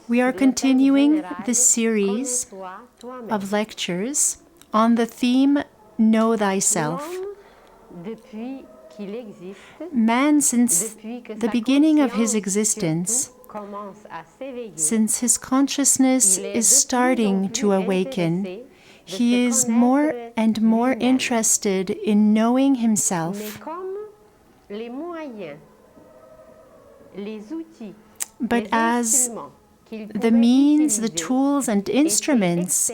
We are continuing the series of lectures on the theme Know Thyself. Man, since the beginning of his existence, since his consciousness is starting to awaken, he is more and more interested in knowing himself. But as the means, the tools and instruments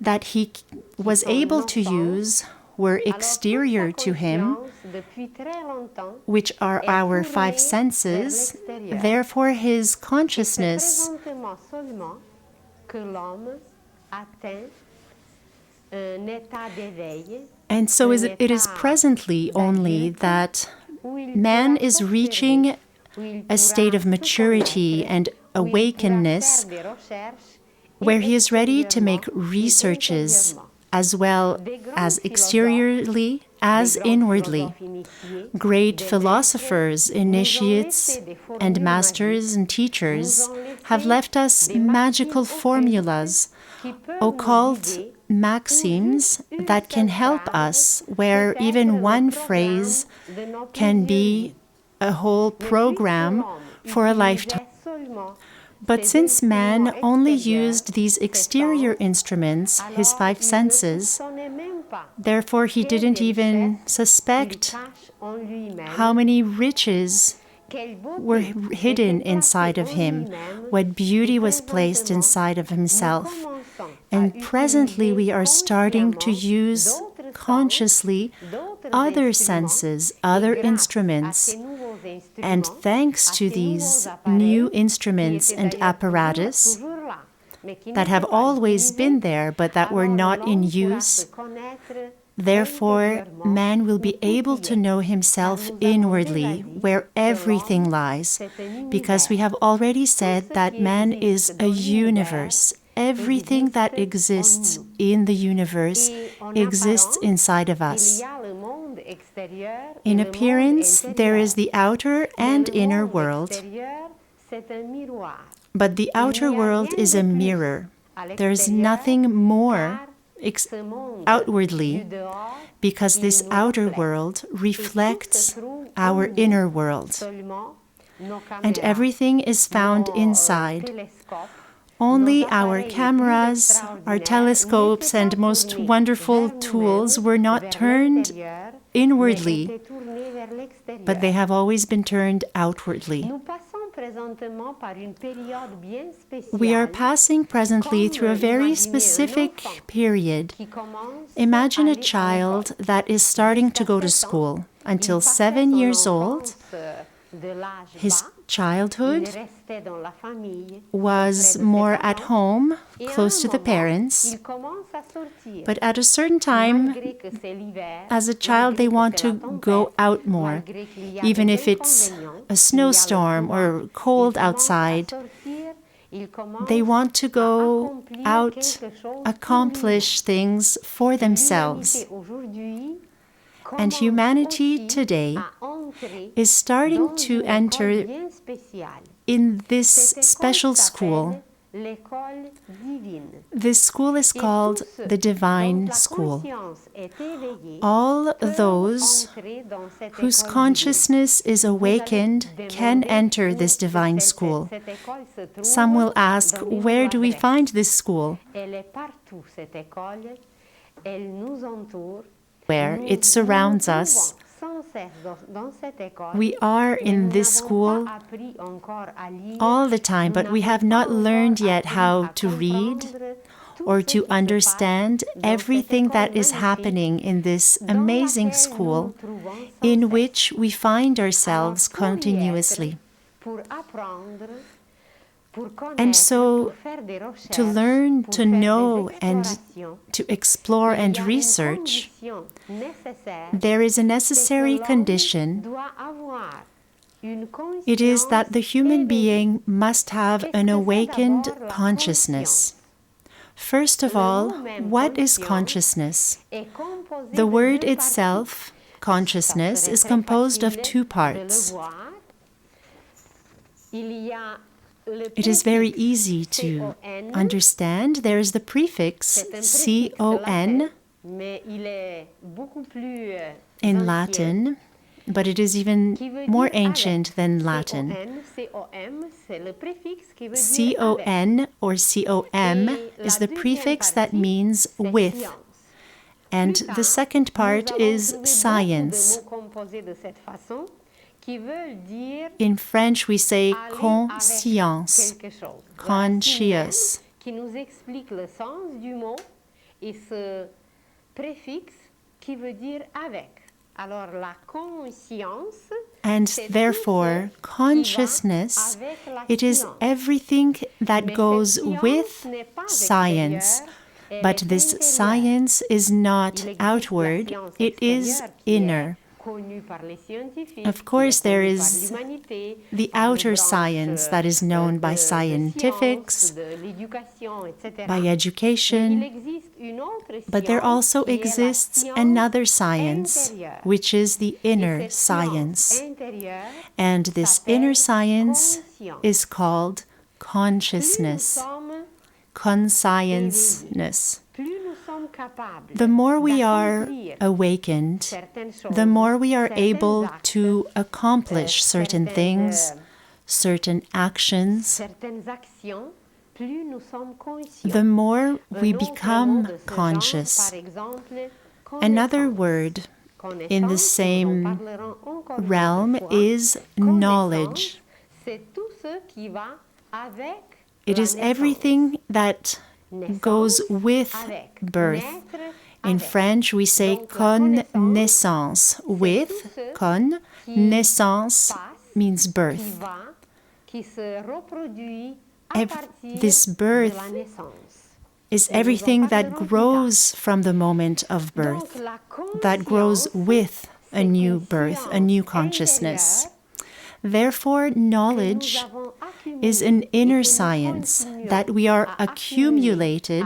that he was able to use were exterior to him, which are our five senses, therefore his consciousness and so it is presently only that man is reaching a state of maturity and awakeness where he is ready to make researches as well as exteriorly as inwardly. Great philosophers, initiates, and masters and teachers have left us magical formulas, occult maxims that can help us, where even one phrase can be a whole program for a lifetime. But since man only used these exterior instruments, his five senses, therefore he didn't even suspect how many riches were hidden inside of him, what beauty was placed inside of himself. And presently we are starting to use consciously other senses, other instruments. And thanks to these new instruments and apparatus that have always been there but that were not in use, therefore man will be able to know himself inwardly, where everything lies, because we have already said that man is a universe. Everything that exists in the universe exists inside of us. In appearance, there is the outer and inner world, but the outer world is a mirror. There is nothing more outwardly, because this outer world reflects our inner world, and everything is found inside. Only our cameras, our telescopes, and most wonderful tools were not turned inwardly, but they have always been turned outwardly. We are passing presently through a very specific period. Imagine a child that is starting to go to school. Until 7 years old, his childhood was more at home, close to the parents. But at a certain time, as a child, they want to go out more, even if it's a snowstorm or cold outside. They want to go out, accomplish things for themselves. And humanity today is starting to enter in this special school. This school is called the Divine School. All those whose consciousness is awakened can enter this divine school. Some will ask, where do we find this school? Where it surrounds us. We are in this school all the time, but we have not learned yet how to read or to understand everything that is happening in this amazing school in which we find ourselves continuously. And so, to learn, to know, and to explore and research, there is a necessary condition. It is that the human being must have an awakened consciousness. First of all, what is consciousness? The word itself, consciousness, is composed of two parts. It is very easy to understand. There is the prefix con in Latin, but it is even more ancient than Latin. Con or com is the prefix that means with. And the second part is science. In French, we say conscience, conscious. Qui nous explique le sens du mot et ce préfixe qui veut dire avec. Alors la conscience, and therefore consciousness, it is everything that goes with science. But this science is not outward, it is inner. Of course, there is the outer science that is known by scientifics, by education, but there also exists another science, which is the inner science. And this inner science is called consciousness, conscientiousness. The more we are awakened, the more we are able to accomplish certain things, certain actions, the more we become conscious. Another word in the same realm is knowledge. It is everything that goes with birth. In French, we say connaissance. With, con, naissance means birth. This birth is everything that grows from the moment of birth, that grows with a new birth, a new consciousness. Therefore, knowledge is an inner science that we are accumulated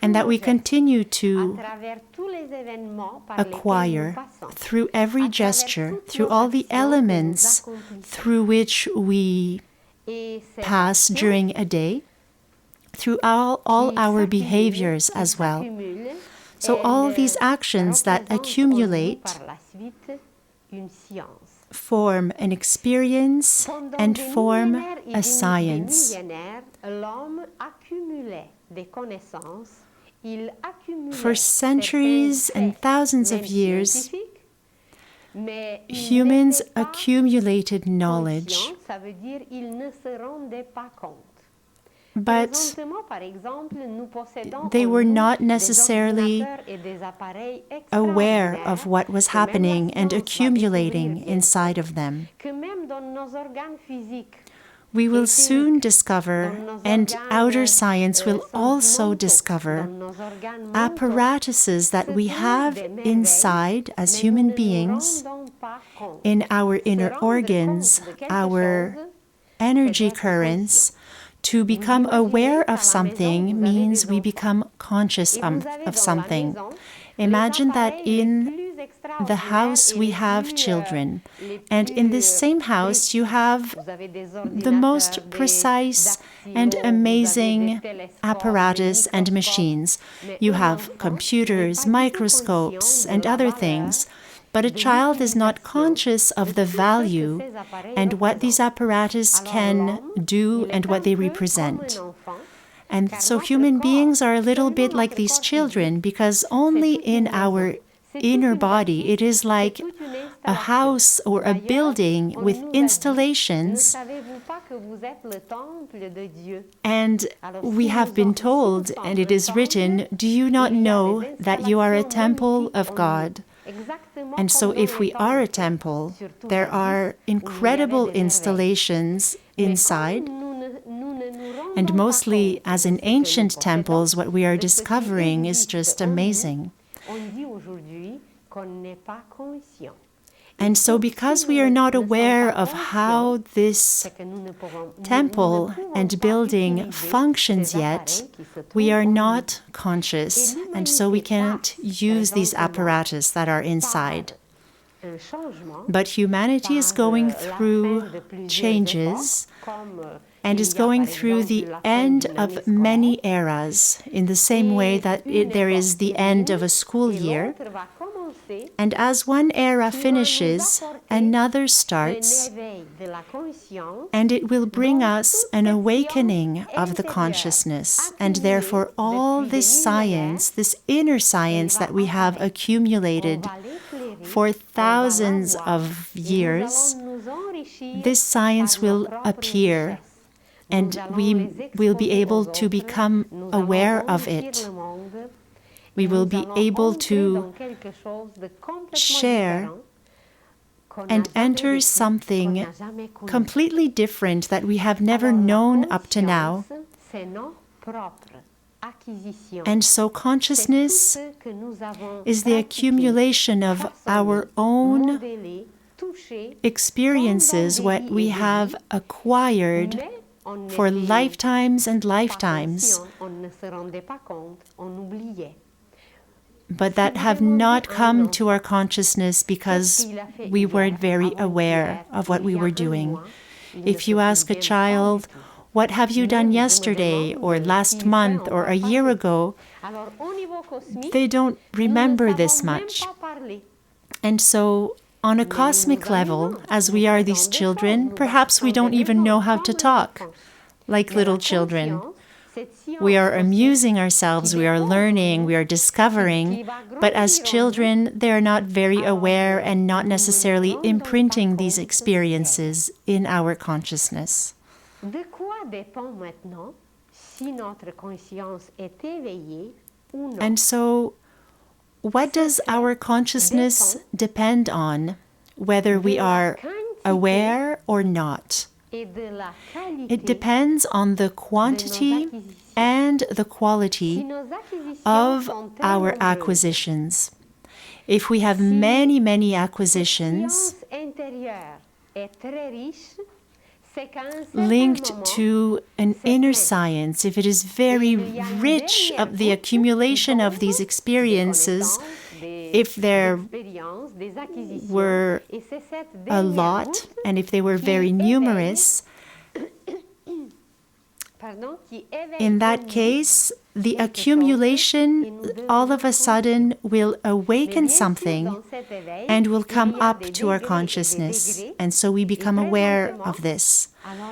and that we continue to acquire through every gesture, through all the elements through which we pass during a day, through all our behaviors as well. So all these actions that accumulate form an experience and form a science. For centuries and thousands of years, humans accumulated knowledge, but they were not necessarily aware of what was happening and accumulating inside of them. We will soon discover, and outer science will also discover, apparatuses that we have inside as human beings, in our inner organs, our energy currents. To become aware of something means we become conscious of something. Imagine that in the house we have children, and in this same house you have the most precise and amazing apparatus and machines. You have computers, microscopes, and other things. But a child is not conscious of the value and what these apparatus can do and what they represent. And so human beings are a little bit like these children, because only in our inner body it is like a house or a building with installations. And we have been told, and it is written, "Do you not know that you are a temple of God?" And so if we are a temple, there are incredible installations inside. And mostly, as in ancient temples, what we are discovering is just amazing. And so because we are not aware of how this temple and building functions yet, we are not conscious, and so we can't use these apparatus that are inside. But humanity is going through changes and is going through the end of many eras, in the same way that there is the end of a school year. And as one era finishes, another starts, and it will bring us an awakening of the consciousness. And therefore, all this science, this inner science that we have accumulated for thousands of years, this science will appear, and we will be able to become aware of it. We will be able to share and enter something completely different that we have never known up to now. And so consciousness is the accumulation of our own experiences, what we have acquired for lifetimes and lifetimes, but that have not come to our consciousness because we weren't very aware of what we were doing. If you ask a child, what have you done yesterday or last month or a year ago, they don't remember this much. And so on a cosmic level, as we are these children, perhaps we don't even know how to talk like little children. We are amusing ourselves, we are learning, we are discovering, but as children, they are not very aware and not necessarily imprinting these experiences in our consciousness. And so, what does our consciousness depend on, whether we are aware or not? It depends on the quantity and the quality of our acquisitions. If we have many, many acquisitions linked to an inner science, if it is very rich of the accumulation of these experiences, if there were a lot and if they were very numerous, in that case, the accumulation all of a sudden will awaken something and will come up to our consciousness. And so we become aware of this.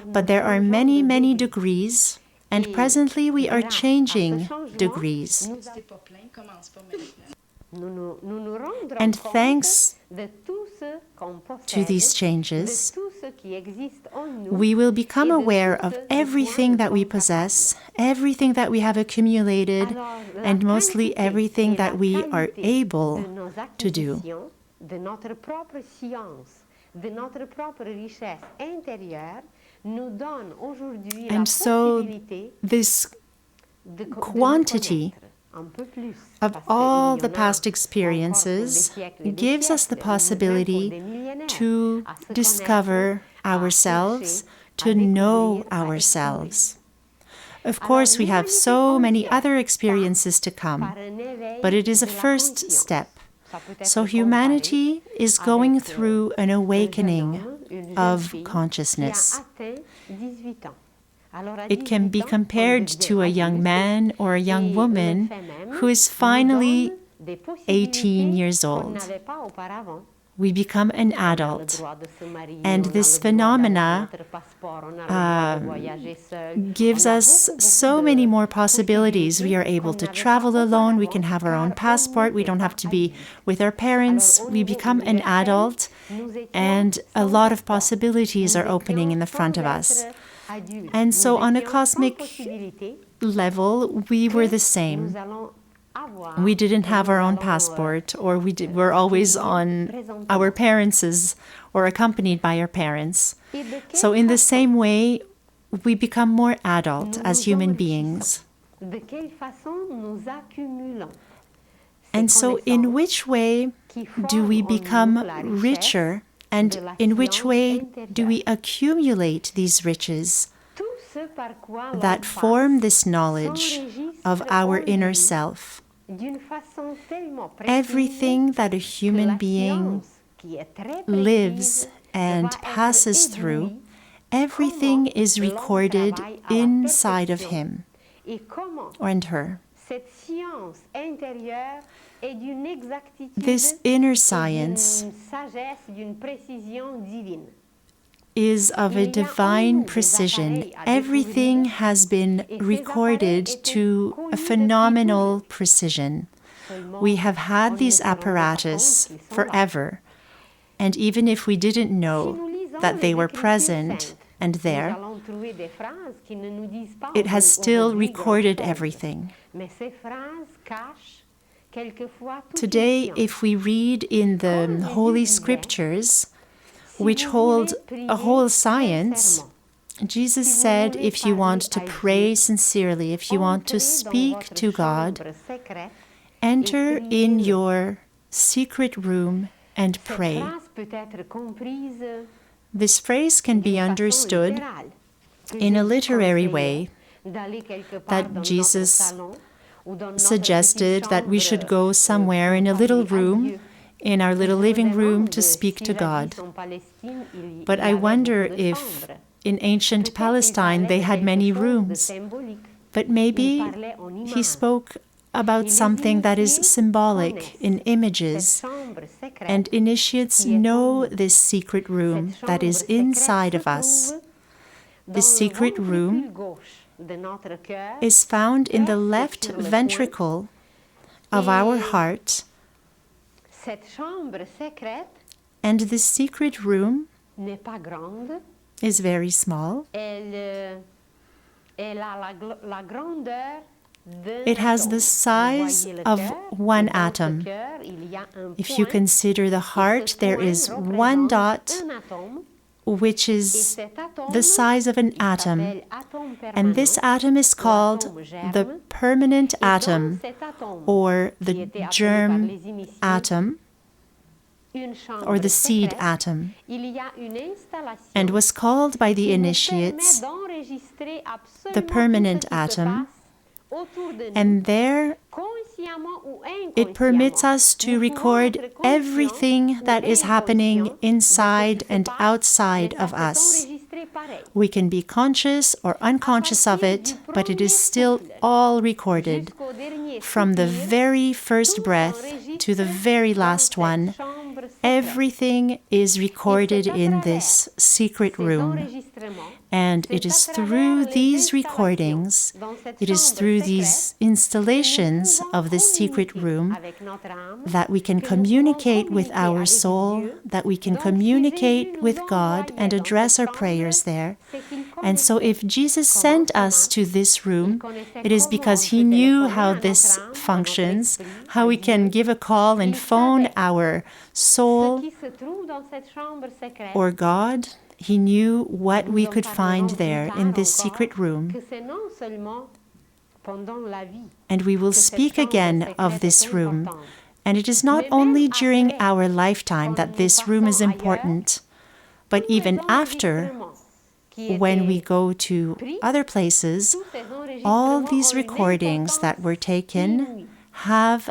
But there are many, many degrees, and presently we are changing degrees. And thanks to these changes, we will become aware of everything that we possess, everything that we have accumulated, and mostly everything that we are able to do. And so this quantity of all the past experiences gives us the possibility to discover ourselves, to know ourselves. Of course, we have so many other experiences to come, but it is a first step. So humanity is going through an awakening of consciousness. It can be compared to a young man or a young woman who is finally 18 years old. We become an adult. And this phenomena gives us so many more possibilities. We are able to travel alone. We can have our own passport. We don't have to be with our parents. We become an adult, and a lot of possibilities are opening in the front of us. And so on a cosmic level, we were the same. We didn't have our own passport, or were always on our parents' or accompanied by our parents. So in the same way, we become more adult as human beings. And so in which way do we become richer? And in which way do we accumulate these riches that form this knowledge of our inner self? Everything that a human being lives and passes through, everything is recorded inside of him and her. This inner science is of a divine precision. Everything has been recorded to a phenomenal precision. We have had these apparatus forever, and even if we didn't know that they were present and there, it has still recorded everything. Today, if we read in the Holy Scriptures, which hold a whole science, Jesus said, if you want to pray sincerely, if you want to speak to God, enter in your secret room and pray. This phrase can be understood in a literary way, that Jesus suggested that we should go somewhere in a little room, in our little living room, to speak to God. But I wonder if in ancient Palestine they had many rooms. But maybe he spoke about something that is symbolic in images. And initiates know this secret room that is inside of us. This secret room is found in the left ventricle of our heart. And this secret room is very small. It has the size of one atom. If you consider the heart, there is one dot, which is the size of an atom. And this atom is called the permanent atom, or the germ atom, or the seed atom, and was called by the initiates the permanent atom. And there it permits us to record everything that is happening inside and outside of us. We can be conscious or unconscious of it, but it is still all recorded. From the very first breath to the very last one, everything is recorded in this secret room. And it is through these recordings, it is through these installations of this secret room that we can communicate with our soul, that we can communicate with God and address our prayers there. And so if Jesus sent us to this room, it is because he knew how this functions, how we can give a call and phone our soul or God. He knew what we could find there in this secret room. And we will speak again of this room. And it is not only during our lifetime that this room is important, but even after, when we go to other places, all these recordings that were taken have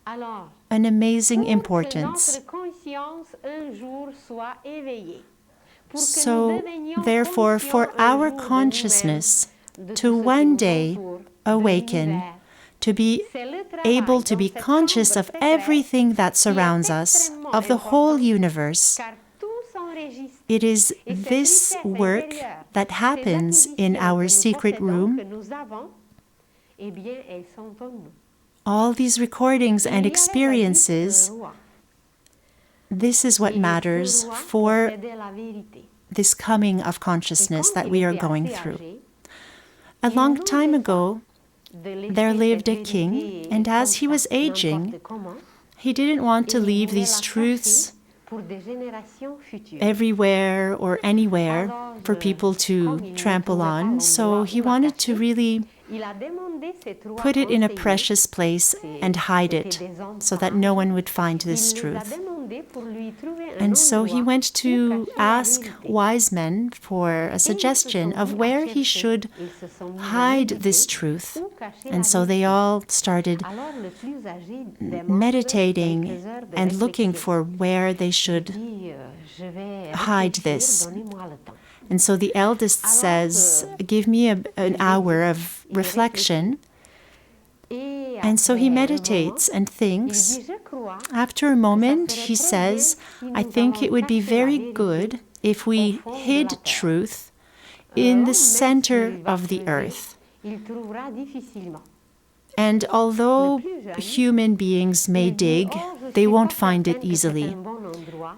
an amazing importance. So, therefore, for our consciousness to one day awaken, to be able to be conscious of everything that surrounds us, of the whole universe, it is this work that happens in our secret room. All these recordings and experiences, this is what matters for this coming of consciousness that we are going through. A long time ago, there lived a king, and as he was aging, he didn't want to leave these truths everywhere or anywhere for people to trample on. So he wanted to really put it in a precious place and hide it so that no one would find this truth. And so he went to ask wise men for a suggestion of where he should hide this truth. And so they all started meditating and looking for where they should hide this. And so the eldest says, give me an hour of reflection. And so he meditates and thinks. After a moment, he says, I think it would be very good if we hid truth in the center of the earth. And although human beings may dig, they won't find it easily.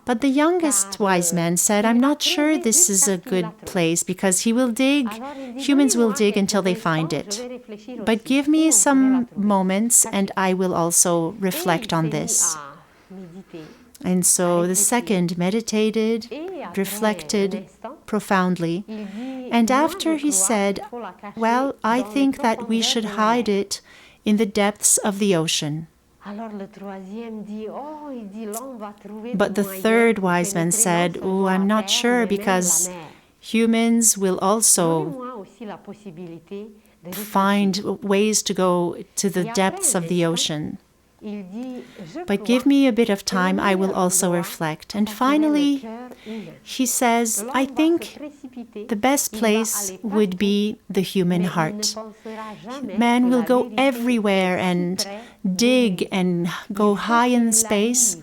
But the youngest wise man said, I'm not sure this is a good place because humans will dig until they find it. But give me some moments and I will also reflect on this. And so the second meditated, reflected profoundly. And after he said, well, I think that we should hide it in the depths of the ocean. But the third wise man said, oh, I'm not sure because humans will also find ways to go to the depths of the ocean. But give me a bit of time, I will also reflect. And finally, he says, I think the best place would be the human heart. Man will go everywhere and dig and go high in space,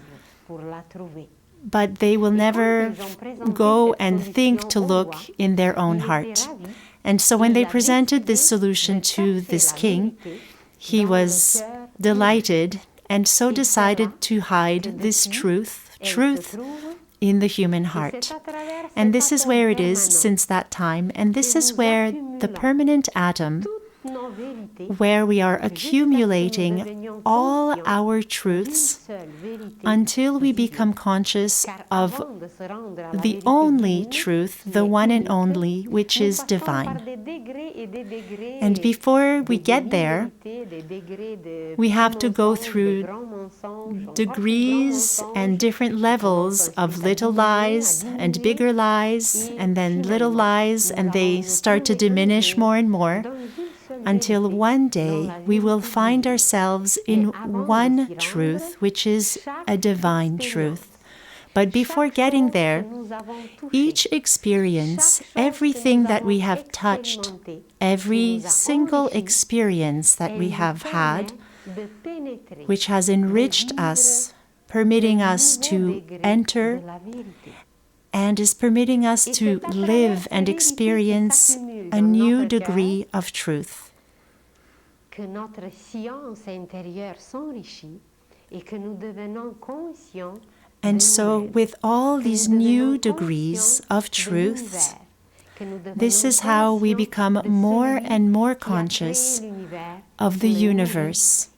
but they will never go and think to look in their own heart. And so when they presented this solution to this king, he was delighted and so decided to hide this truth in the human heart. And this is where it is since that time, and this is where the permanent atom, where we are accumulating all our truths until we become conscious of the only truth, the one and only, which is divine. And before we get there, we have to go through degrees and different levels of little lies and bigger lies, and then little lies, and they start to diminish more and more, until one day we will find ourselves in one truth, which is a divine truth. But before getting there, each experience, everything that we have touched, every single experience that we have had, which has enriched us, permitting us to enter, and is permitting us to live and experience a new degree of truth. And so, with all these new degrees of truth, this is how we become more and more conscious of the universe,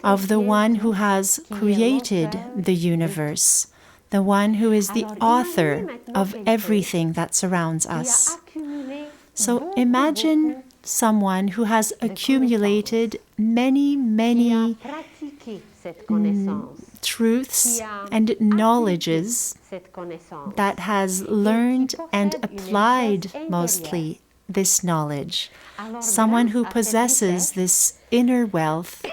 of the one who has created the universe, the one who is the author of everything that surrounds us. So imagine someone who has accumulated many truths and knowledges, that has learned and applied mostly this knowledge. Someone who possesses this inner wealth.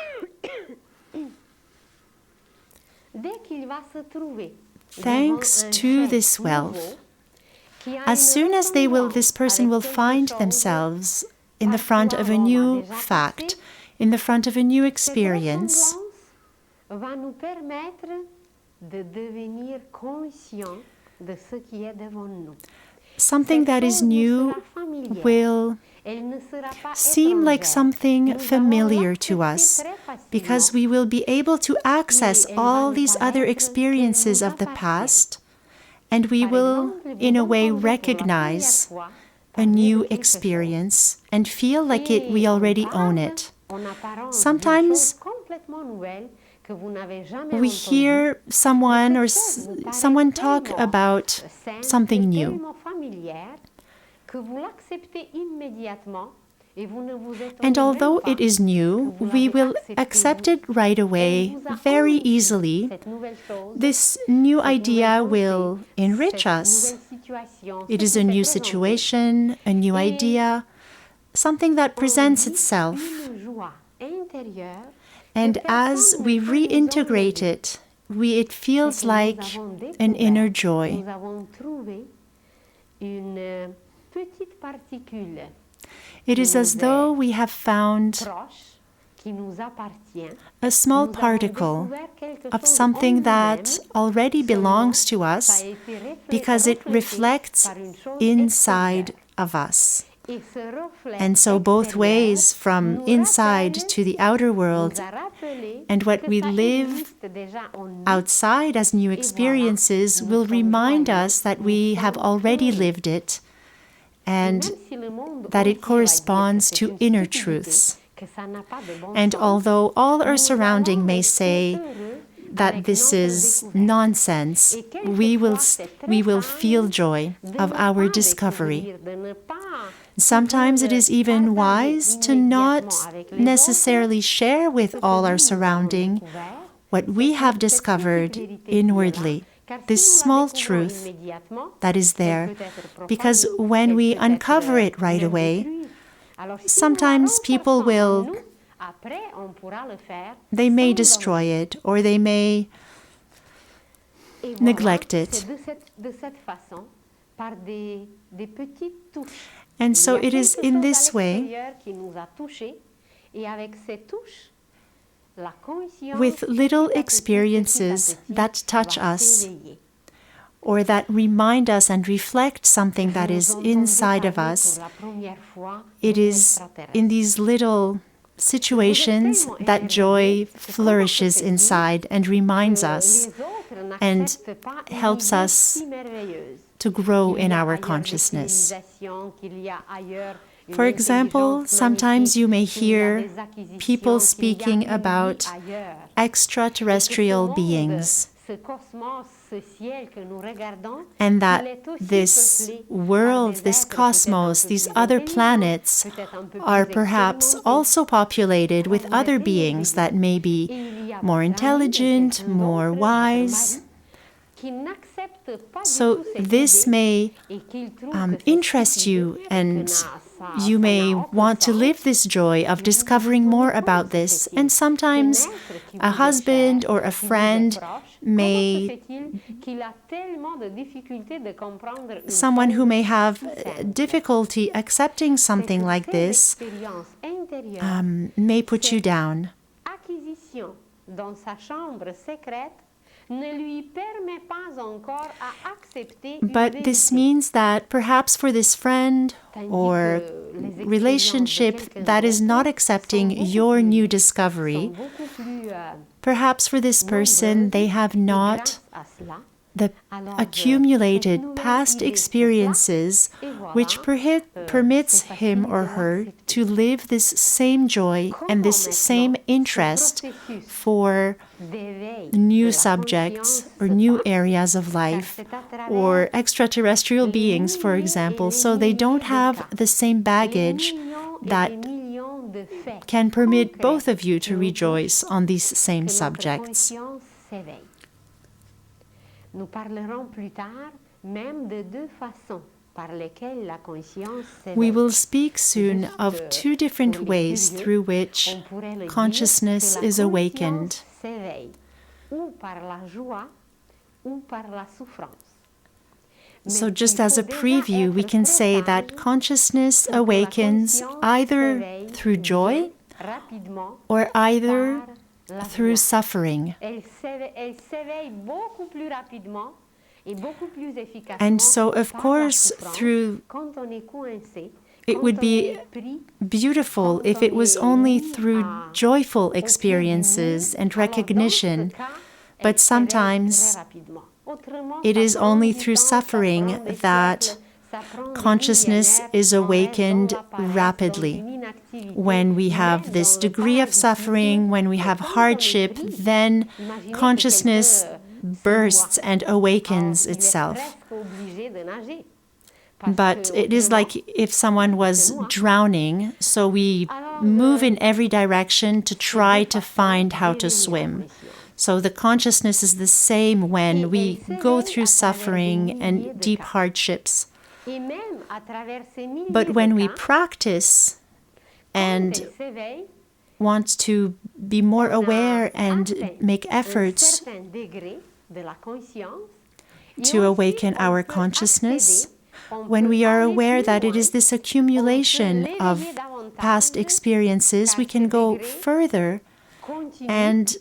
Thanks to this wealth, as soon as this person will find themselves in the front of a new fact, in the front of a new experience, something that is new will seem like something familiar to us, because we will be able to access all these other experiences of the past, and we will, in a way, recognize a new experience and feel like we already own it. Sometimes we hear someone talk And although it is new, we will accept it right away, very easily. This new idea will enrich us. It is a new situation, a new idea, something that presents itself. And as we reintegrate it, it feels like an inner joy. It is as though we have found a small particle of something that already belongs to us because it reflects inside of us. And so both ways, from inside to the outer world, and what we live outside as new experiences will remind us that we have already lived it and that it corresponds to inner truths. And although all our surrounding may say that this is nonsense, we will feel joy of our discovery. Sometimes it is even wise to not necessarily share with all our surrounding what we have discovered inwardly, this small truth that is there, because when we uncover it right away, sometimes people they may destroy it or they may neglect it. And so it is in this way, with little experiences that touch us, or that remind us and reflect something that is inside of us, it is in these little situations that joy flourishes inside and reminds us and helps us to grow in our consciousness. For example, sometimes you may hear people speaking about extraterrestrial beings, and that this world, this cosmos, these other planets are perhaps also populated with other beings that may be more intelligent, more wise. So this may interest you, and you may want to live this joy of discovering more about this. And sometimes a husband or a friend someone who may have difficulty accepting something like this, may put you down. But this means that perhaps for this friend or relationship that is not accepting your new discovery, perhaps for this person they have not the accumulated past experiences which permits him or her to live this same joy and this same interest for new subjects or new areas of life or extraterrestrial beings, for example. So they don't have the same baggage that can permit both of you to rejoice on these same subjects. Nous parlerons plus tard même de deux façons par lesquelles la conscience s'éveille. We will speak soon of two different ways through which consciousness is awakened. Ou par la joie ou par la souffrance. So just as a preview, we can say that consciousness awakens either through joy or either through suffering. And so, of course, it would be beautiful if it was only through joyful experiences and recognition, but sometimes it is only through suffering that consciousness is awakened rapidly. When we have this degree of suffering, when we have hardship, then consciousness bursts and awakens itself. But it is like if someone was drowning, so we move in every direction to try to find how to swim. So the consciousness is the same when we go through suffering and deep hardships. But when we practice and want to be more aware and make efforts to awaken our consciousness, when we are aware that it is this accumulation of past experiences, we can go further and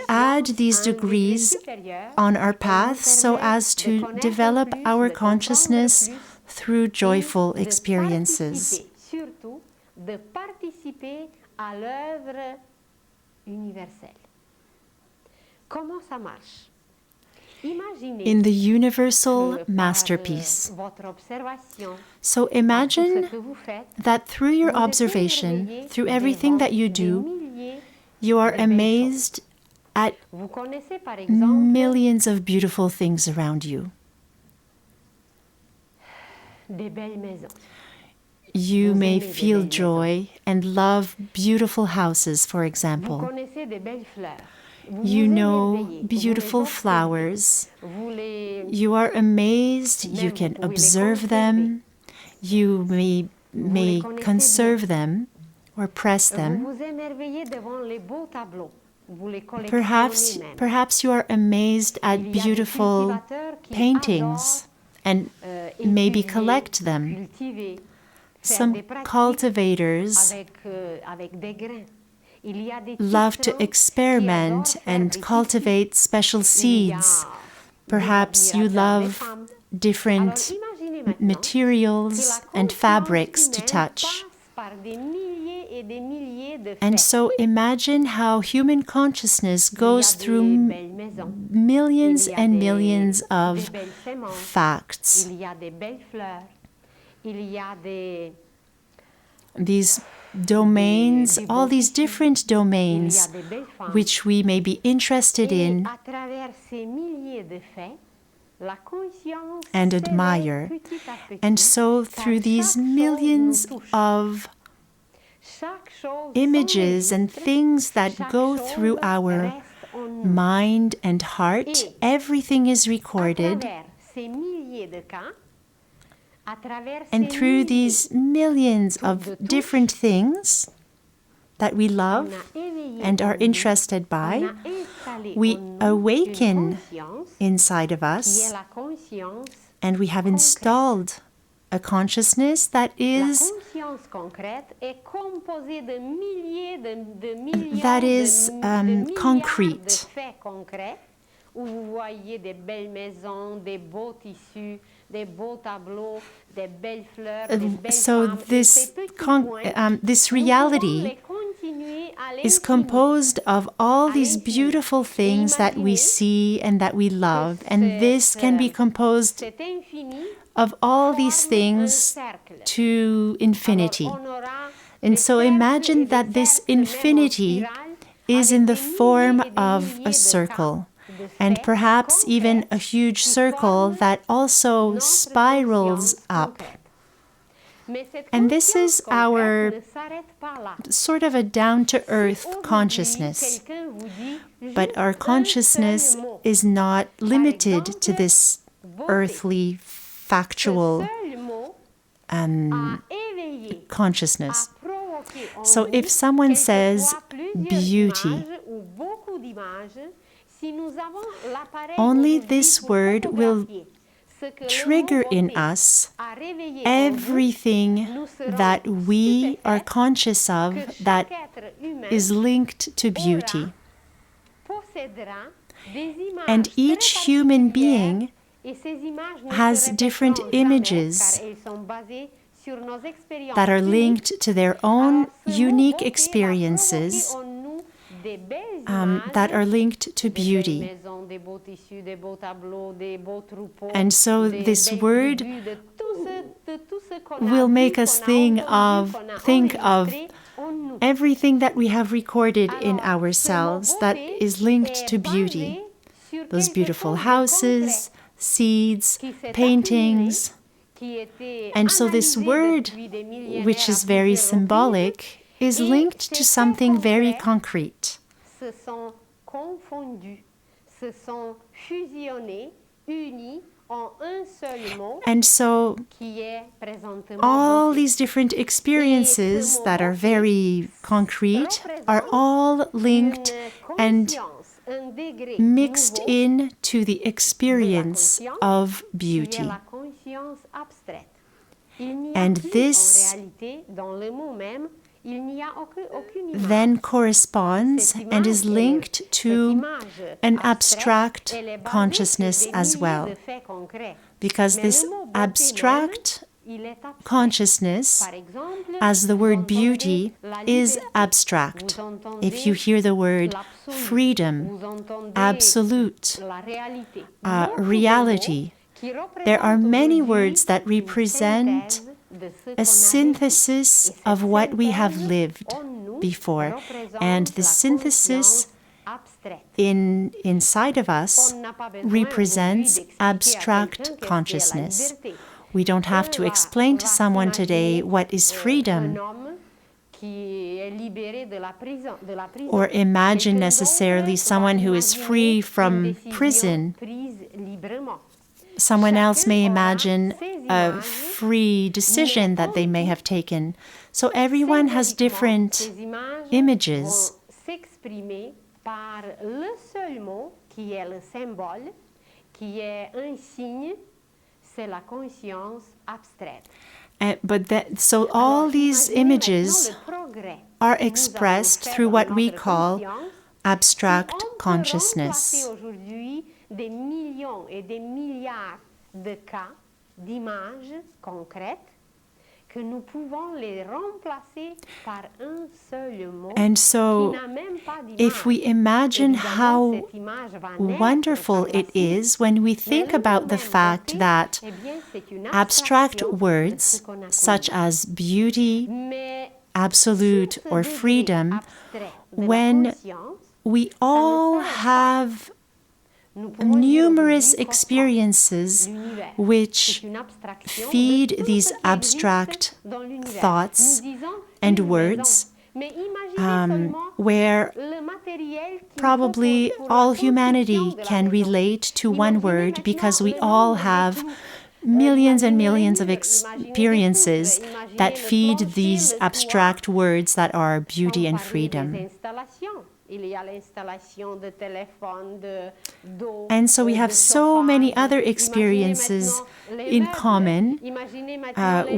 add these degrees on our path so as to develop our consciousness through joyful experiences. In the universal masterpiece. So imagine that through your observation, through everything that you do, you are amazed at millions of beautiful things around you. You may feel joy and love beautiful houses, for example. You know beautiful flowers. You are amazed. You can observe them. You may conserve them or press them. Perhaps you are amazed at beautiful paintings and maybe collect them. Some cultivators love to experiment and cultivate special seeds. Perhaps you love different materials and fabrics to touch. And so imagine how human consciousness goes through millions and millions of facts. These domains, all these different domains which we may be interested in and admire. And so through these millions of images and things that go through our mind and heart, everything is recorded. And through these millions of different things that we love and are interested by, we awaken inside of us, and we have installed a consciousness that is concrete. So this reality is composed of all these beautiful things that we see and that we love, and this can be composed of all these things to infinity. And so imagine that this infinity is in the form of a circle, and perhaps even a huge circle that also spirals up. And this is our sort of a down-to-earth consciousness. But our consciousness is not limited to this earthly, factual consciousness. So if someone says beauty, only this word will trigger in us everything that we are conscious of that is linked to beauty. And each human being has different images that are linked to their own unique experiences that are linked to beauty. And so this word will make us think of everything that we have recorded in ourselves that is linked to beauty. Those beautiful houses, seeds, paintings. And so this word, which is very symbolic, is linked to something very concrete. Se sont confondus, se sont fusionnés, unis en un seul mot, And so qui est présentement all beauté. these different experiences that are very concrete are all linked and Conscience, un degré mixed nouveau into the experience of qui est beauty. la conscience abstraite. Il n'y a And plus this en réalité, dans le mot même, il n'y a aucune image. Then corresponds and is linked to an abstract consciousness as well. Because this abstract consciousness, as the word beauty, is abstract. If you hear the word freedom, absolute, reality, there are many words that represent a synthesis of what we have lived before. And the synthesis inside of us represents abstract consciousness. We don't have to explain to someone today what is freedom or imagine necessarily someone who is free from prison. Someone else may imagine a free decision that they may have taken. So everyone has different images. Par le seul mot qui est le symbole, qui est un signe, c'est la conscience abstraite. So all these images are expressed through what we call abstract consciousness. Des millions et des milliards de cas, d'images concrètes, que nous pouvons les remplacer par un seul mot. And so, qui n'a même pas d'image. if we imagine how wonderful it is when we think about the fact that abstract words such as beauty, absolute, or freedom, when we all have numerous experiences which feed these abstract thoughts and words, where probably all humanity can relate to one word because we all have millions and millions of experiences that feed these abstract words that are beauty and freedom. And so we have so many other experiences in common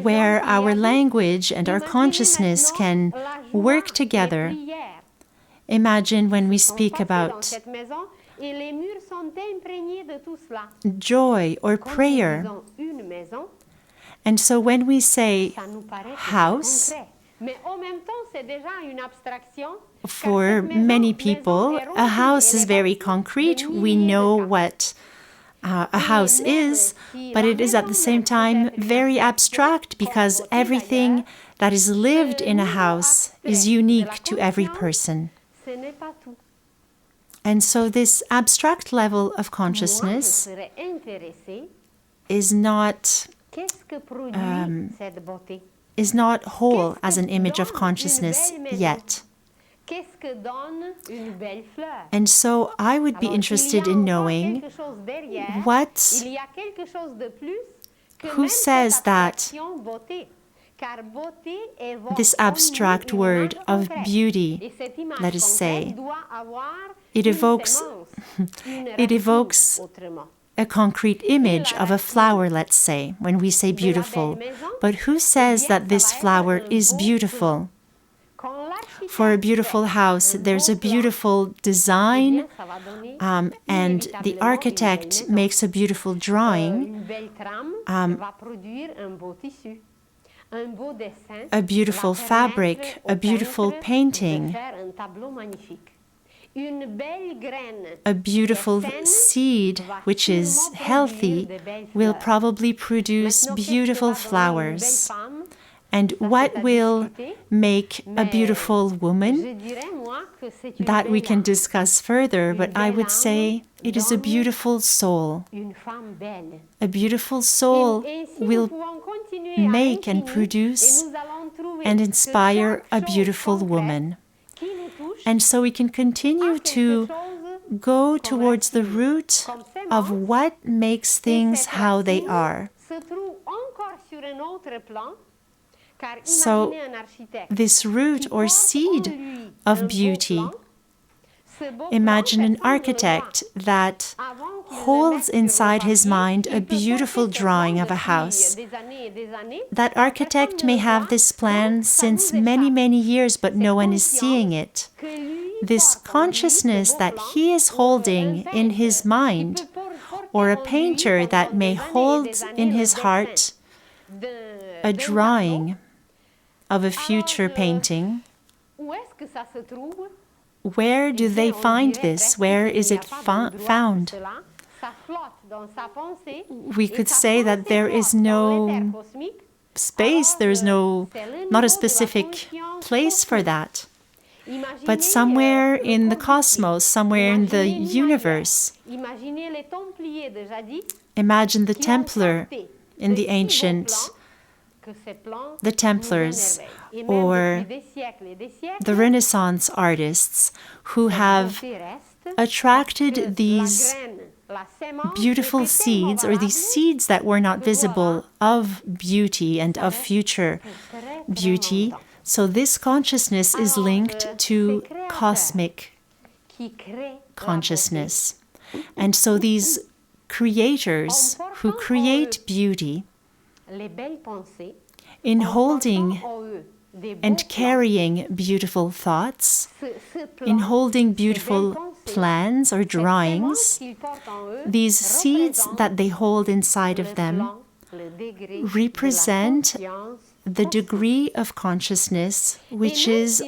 where our language and our consciousness can work together. Imagine when we speak about joy or prayer. And so when we say house, for many people, a house is very concrete. We know what a house is, but it is at the same time very abstract because everything that is lived in a house is unique to every person. And so this abstract level of consciousness is not whole as an image of consciousness yet. And so I would be interested in knowing who says that this abstract word of beauty, let us say, it evokes a concrete image of a flower, let's say, when we say beautiful. But who says that this flower is beautiful? For a beautiful house, there's a beautiful design, and the architect makes a beautiful drawing, a beautiful fabric, a beautiful painting, a beautiful seed, which is healthy, will probably produce beautiful flowers. And what will make a beautiful woman? That we can discuss further, but I would say it is a beautiful soul. A beautiful soul will make and produce and inspire a beautiful woman. And so we can continue to go towards the root of what makes things how they are. So this root or seed of beauty, imagine an architect that holds inside his mind a beautiful drawing of a house. That architect may have this plan since many, many years, but no one is seeing it. This consciousness that he is holding in his mind, or a painter that may hold in his heart a drawing of a future painting. Where do they find this? Where is it found? We could say that there is no space, there is not a specific place for that. But somewhere in the cosmos, somewhere in the universe, imagine the Templar in the ancient, the Templars, or the Renaissance artists who have attracted these beautiful seeds, or these seeds that were not visible, of beauty and of future beauty. So this consciousness is linked to cosmic consciousness. And so these creators who create beauty, in holding and carrying beautiful thoughts, in holding beautiful plans or drawings, these seeds that they hold inside of them represent the degree of consciousness which is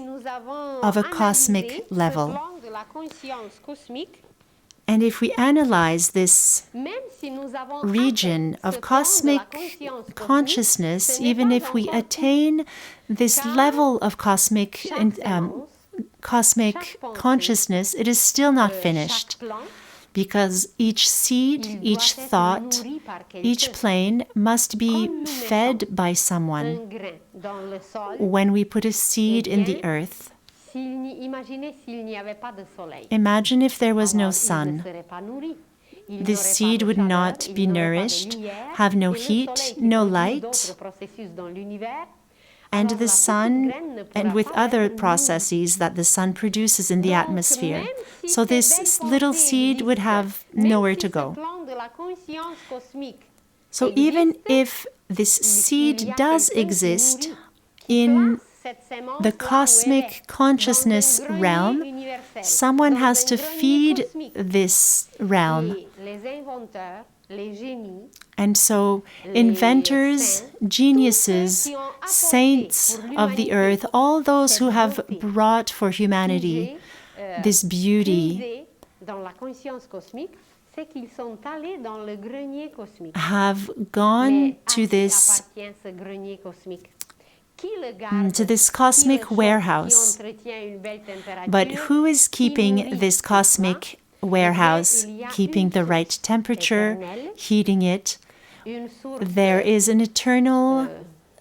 of a cosmic level. And if we analyze this region of cosmic consciousness, even if we attain this level of cosmic consciousness, it is still not finished. Because each seed, each thought, each plane must be fed by someone. When we put a seed in the earth, imagine if there was no sun. This seed would not be nourished, have no heat, no light, and the sun, and with other processes that the sun produces in the atmosphere. So this little seed would have nowhere to go. So even if this seed does exist in the cosmic consciousness realm, someone has to feed this realm. And so inventors, geniuses, saints of the earth, all those who have brought for humanity this beauty, have gone to this cosmic warehouse. But who is keeping this cosmic warehouse, keeping the right temperature, heating it? There is an eternal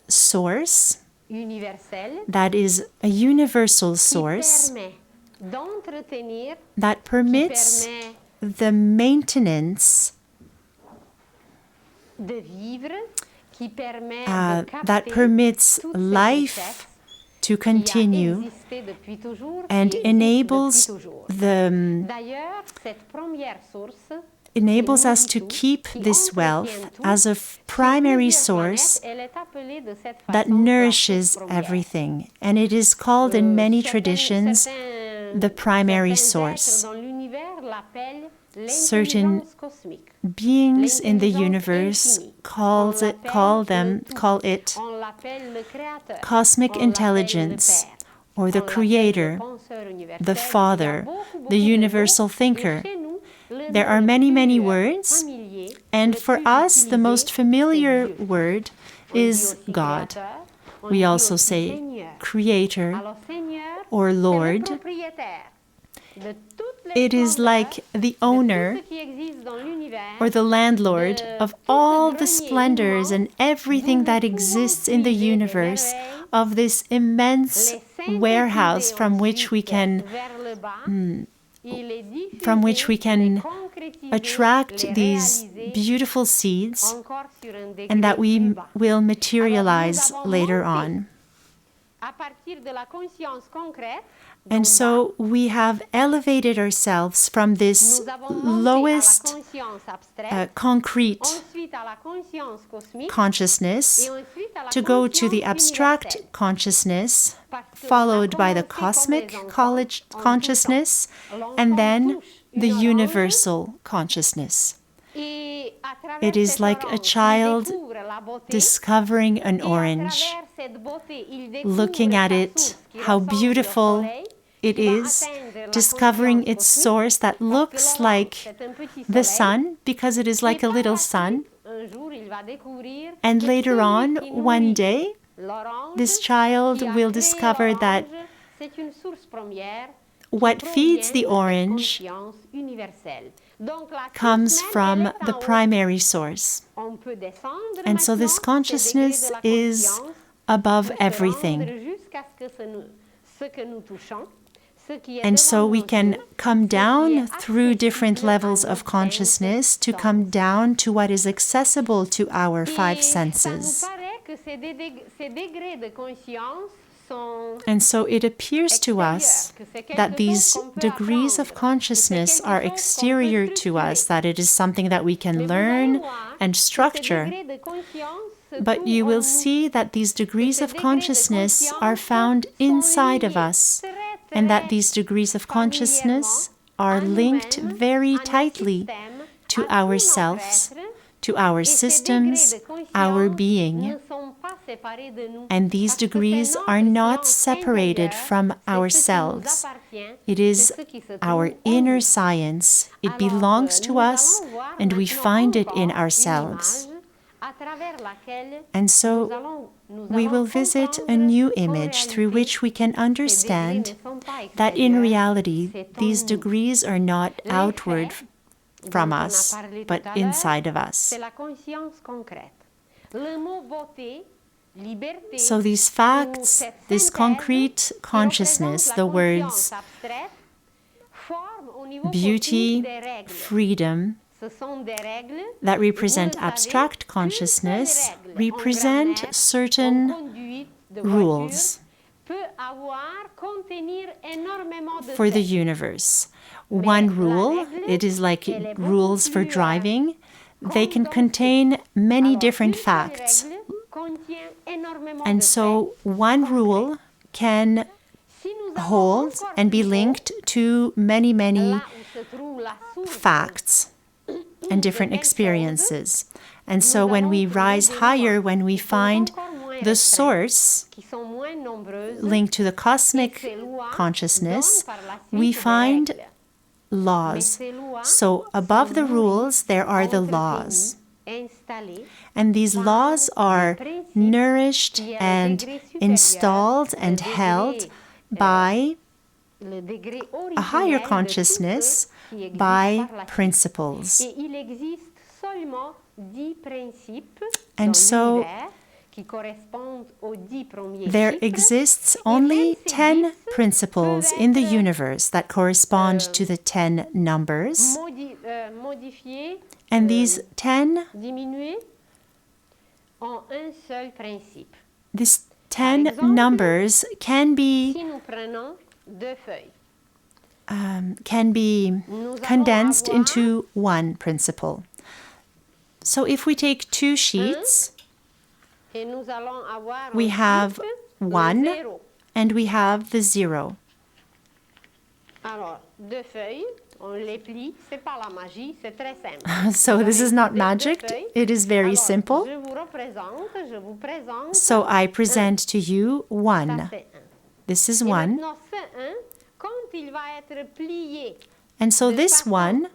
source that is a universal source that permits the maintenance, that permits life to continue and enables us to keep this wealth as a primary source that nourishes everything. And it is called in many traditions the primary source. Certain beings in the universe call it cosmic intelligence, or the creator, the father, the universal thinker. There are many, many words, and for us the most familiar word is God. We also say Creator or Lord. It is like the owner or the landlord of all the splendors and everything that exists in the universe, of this immense warehouse from which we can attract these beautiful seeds and that we will materialize later on. And so we have elevated ourselves from this lowest concrete consciousness to go to the abstract consciousness, followed by the cosmic consciousness, and then the universal consciousness. It is like a child discovering an orange, looking at it, how beautiful it is, discovering its source that looks like the sun, because it is like a little sun. And later on, one day, this child will discover that what feeds the orange comes from the primary source. And so this consciousness is above everything. And so we can come down through different levels of consciousness to come down to what is accessible to our five senses. And so it appears to us that these degrees of consciousness are exterior to us, that it is something that we can learn and structure. But you will see that these degrees of consciousness are found inside of us, and that these degrees of consciousness are linked very tightly to ourselves, to our systems, our being. And these degrees are not separated from ourselves. It is our inner science. It belongs to us, and we find it in ourselves. And so we will visit a new image through which we can understand that in reality these degrees are not outward from us, but inside of us. So these facts, this concrete consciousness, the words beauty, freedom, that represent abstract consciousness, represent certain rules for the universe. One rule, it is like rules for driving. They can contain many different facts. And so one rule can hold and be linked to many, many facts and different experiences. And so when we rise higher, when we find the source linked to the cosmic consciousness, we find laws. So above the rules, there are the laws. And these laws are nourished and installed and held by a higher consciousness, by principles. And so there exists only 10 principles in the universe that correspond to the 10 numbers. And these 10, these 10 numbers can be condensed into one principle. So if we take two sheets, we have 1 and we have the 0. So this is not magic, it is very simple. So I present to you 1. This is 1. And so this one,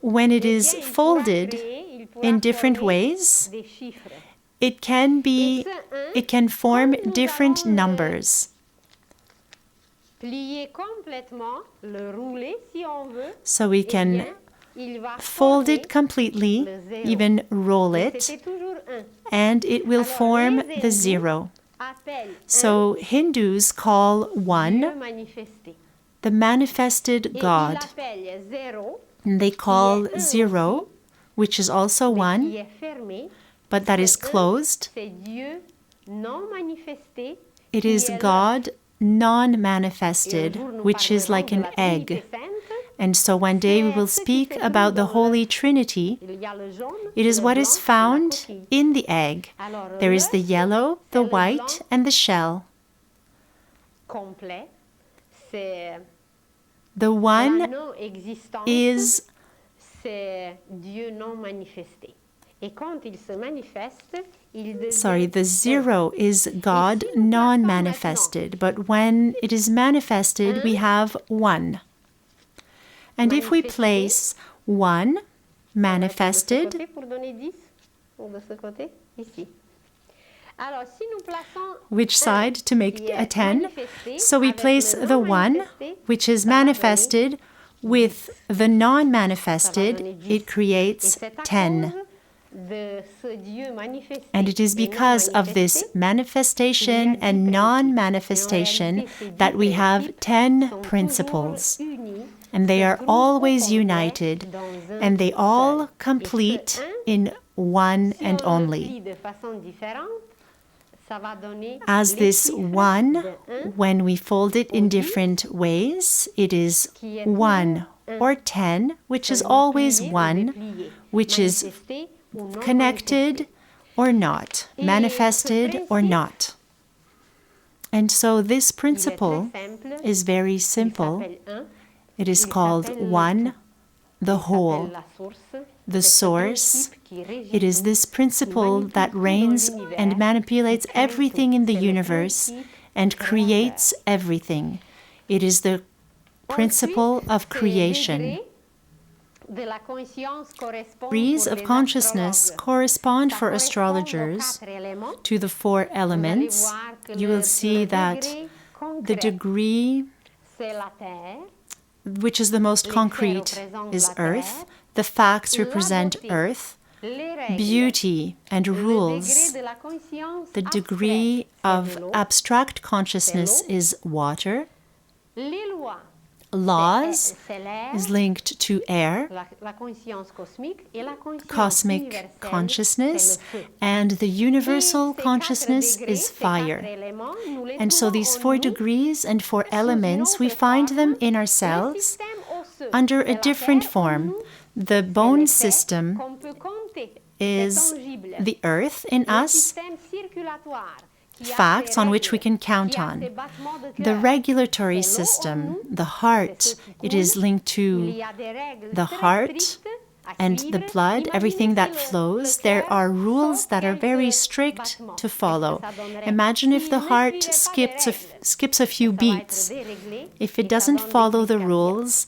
when it is folded in different ways, it can form different numbers. Plier complètement, le rouler si on veut. So we can Il va fold it former completely, le zéro. even roll it, C'était toujours un. and it will Alors, form les the hindous zero. appellent So Hindus call Dieu one manifesté. the manifested Et God. ils l'appellent zéro, And they call un zero, which is also mais one, qui est fermé. but that is Le un, closed. c'est Dieu non manifesté. It qui is est l'œuf. God Et un non-manifested, jour, nous which is parlerons like de an la egg. Trinité sainte. And so one day we will speak about the Holy Trinity. Il y a le jaune, It is le what blanc is et la found coquille. in the egg. Alors, There is the l'œuf, yellow, the c'est le white, blanc and the shell. complet, c'est The la one non-existence, is, c'est Dieu non manifesté. Et quand il se manifeste, il devient the zero is God non-manifested, but when it is manifested, we have one. And if we place one manifested, De ce côté pour donner 10, ou de ce côté, ici. Alors, si nous plaçons which side to make qui a est 10? manifesté So we avec place le the non one, manifesté, which is ça va donner manifested, with the non-manifested, it Et creates c'est à 10. cause de ce Dieu manifesté And it is et non because of this manifesté manifestation and non-manifestation that we have 10 sont principles. toujours unis, And they se are trouvent au always complet united, dans un and they seul. all Et complete ce un, in one si and on le only. plie de façon différente, ça va donner As les this chiffres one, de un when we fold it in au 10, different ways, it is qui est 1 toujours un. or 10, which is Seulement always plié ou 1, déplié, which is manifesté ou non connected manifesté. or not, Et manifested ce or principe, not. And so this il est très principle simple, is very il simple. s'appelle un, It is il called s'appelle le one, tout. the Il whole, s'appelle la source. the C'est ce source. principe qui régit It is tout, this qui principle manipule that tout dans reigns l'univers, and manipulates qui crée everything tout. in the C'est le universe principe and créateur. creates everything. It is the principle Ensuite, of ces creation. degrés de la conscience correspondent Degrees pour of les consciousness astrologues. correspond Ça for correspond aux astrologers 4 éléments. to the 4 Vous allez elements. voir que You will see that degré the concret, degree c'est la terre, which is the most les faits concrete représentent is la terre, earth, the facts la represent beauté, earth, les règles, beauty and le degré rules. de la conscience The degree abstraite, c'est of de l'eau, abstract consciousness l'eau. is water. les lois, Laws c'est l'air, is linked to air, la conscience cosmique et la conscience cosmic universelle, consciousness, c'est le feu. and the universal Et ces consciousness 4 degrés, is ces 4 fire. éléments, nous les And so trouvons these en 4 nous degrees and 4 sous une elements, we autre find them forme. in Le ourselves système osseux, under c'est a la different terre en form. nous, The c'est bone les faits system qu'on peut compter, is c'est tangible. the earth in Le us, système circulatoire, qui a facts ses on which we règles, can count qui a on. ses battements de The cœur. regulatory C'est l'eau en system, nous, the c'est heart, ce qui it coule. is linked Il to y a des règles the très heart strictes à and the suivre. blood, Imaginez everything si that le flows. cœur There are rules saute that are very quelques strict battements. to Qu'est-ce que follow. ça donnerait? Imagine if S'il the ne heart suivait pas skips les a, règles, skips a few ça va être beats. déréglé If et it ça doesn't donne des follow the crises cardiaques. rules,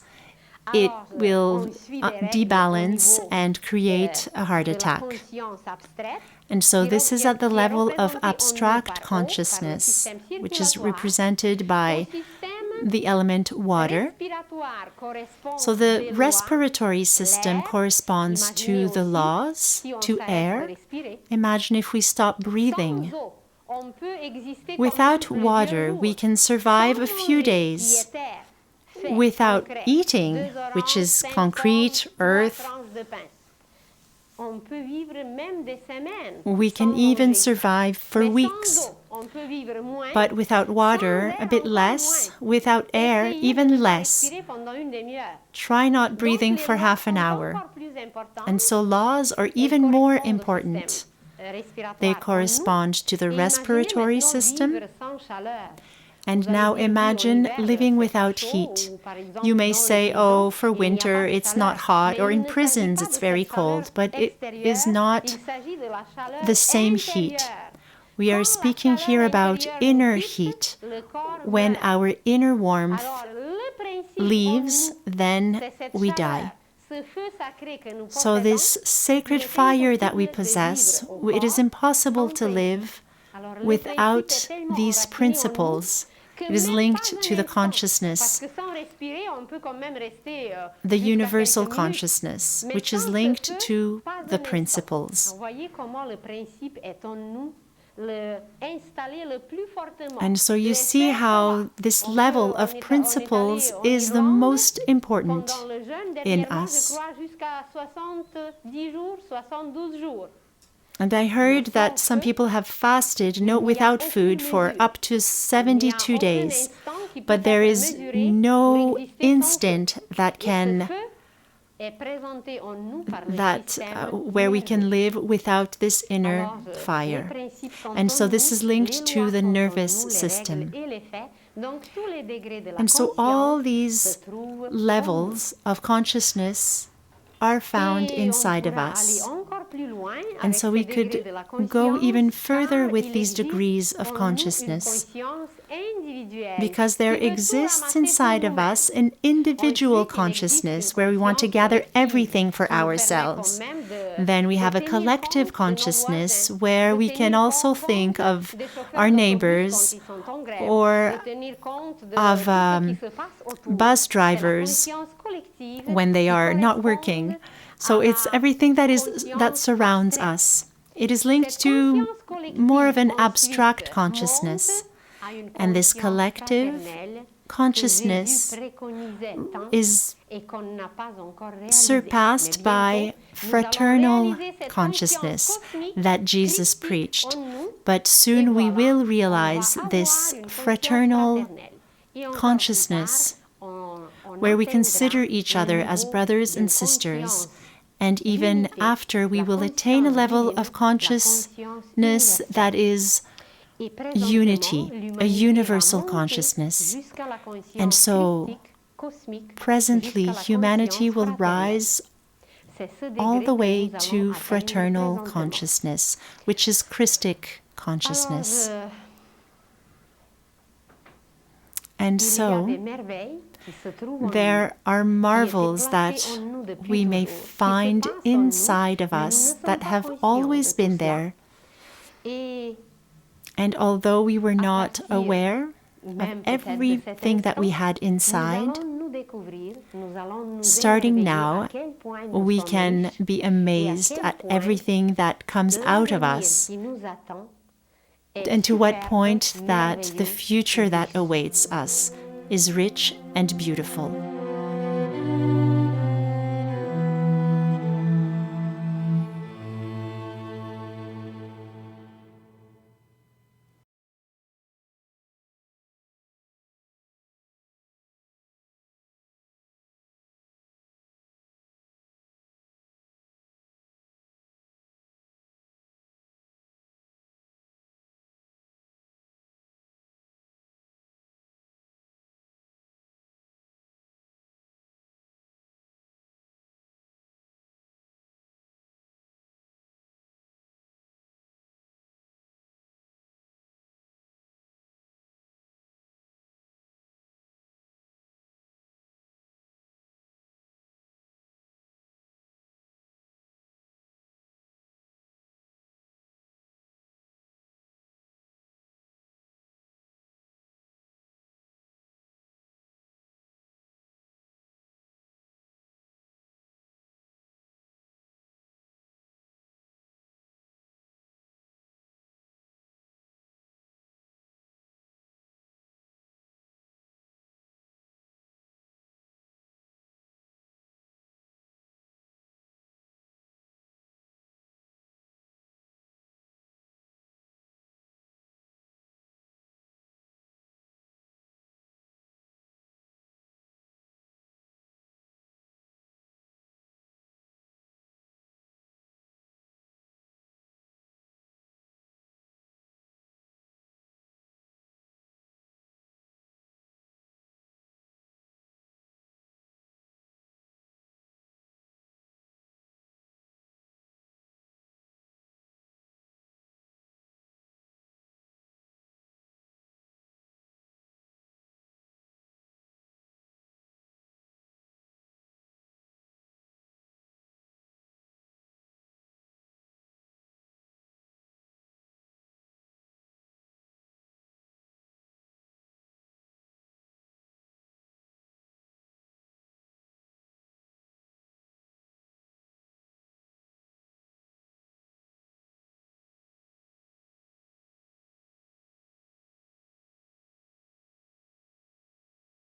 it Alors, will on suit les règles au debalance niveau and create a heart de la attack. conscience abstraite. And so this is at the Qui est level of représentée en nous abstract par eau, par le consciousness, système which is circulatoire. represented by Au système the element water. respiratoire correspond So the des lois. respiratory system L'air, corresponds to imaginez the aussi, laws, si on to s'arrête de air. respirer, Imagine if we stop breathing. sans eau, on peut exister Without comme water, we can survive a few days. Without eating, which is concrete, earth, on peut vivre même des semaines we can sans even manger. survive for Mais sans weeks. eau, on peut vivre moins, But without water, sans a air, bit encore less. moins. Without air, Essayez de even ne pas less. respirer pendant une demi-heure. Try not Donc, breathing les for lois half an sont hour. encore plus importantes. And so laws are Elles even more correspondent au important. système respiratoire They en nous. correspond to the Et imaginez respiratory maintenant system. vivre sans chaleur. And Vous allez now dire, oui, en imagine hiver, living c'est without chaud, heat. ou par exemple, You may dans les say, prisons, oh, for il n'y a winter pas de it's chaleur. not hot, Mais or il in ne s'agit prisons pas it's de very cette chaleur cold, but it is extérieure, not il s'agit de la chaleur the same heat. intérieure. We are Quand la speaking chaleur here about intérieure inner nous quitte, heat. le corps When meurt. our inner warmth Alors, le principe en leaves, nous, then c'est cette we chaleur, die. So this sacred fire that we possess, it is impossible to live without these principles. It is linked to the consciousness, the universal consciousness, which is linked to the principles. And so you see how this level of principles is the most important in us. And I heard that some people have fasted without food for up to 72 days, but there is no instant where we can live without this inner fire. And so this is linked to the nervous system. And so all these levels of consciousness are found inside of us. And so we could go even further with these degrees of consciousness, because there exists inside of us an individual consciousness where we want to gather everything for ourselves. Then we have a collective consciousness where we can also think of our neighbors or of bus drivers when they are not working. So it's everything that surrounds us. It is linked to more of an abstract consciousness. And this collective consciousness is surpassed by fraternal consciousness that Jesus preached. But soon we will realize this fraternal consciousness where we consider each other as brothers and sisters. And even after, we will attain a level of consciousness that is unity, a universal consciousness. And so, presently, humanity will rise all the way to fraternal consciousness, which is Christic consciousness. And so, there are marvels that we may find inside of us that have always been there. And although we were not aware of everything that we had inside, starting now, we can be amazed at everything that comes out of us, and to what point that the future that awaits us is rich and beautiful.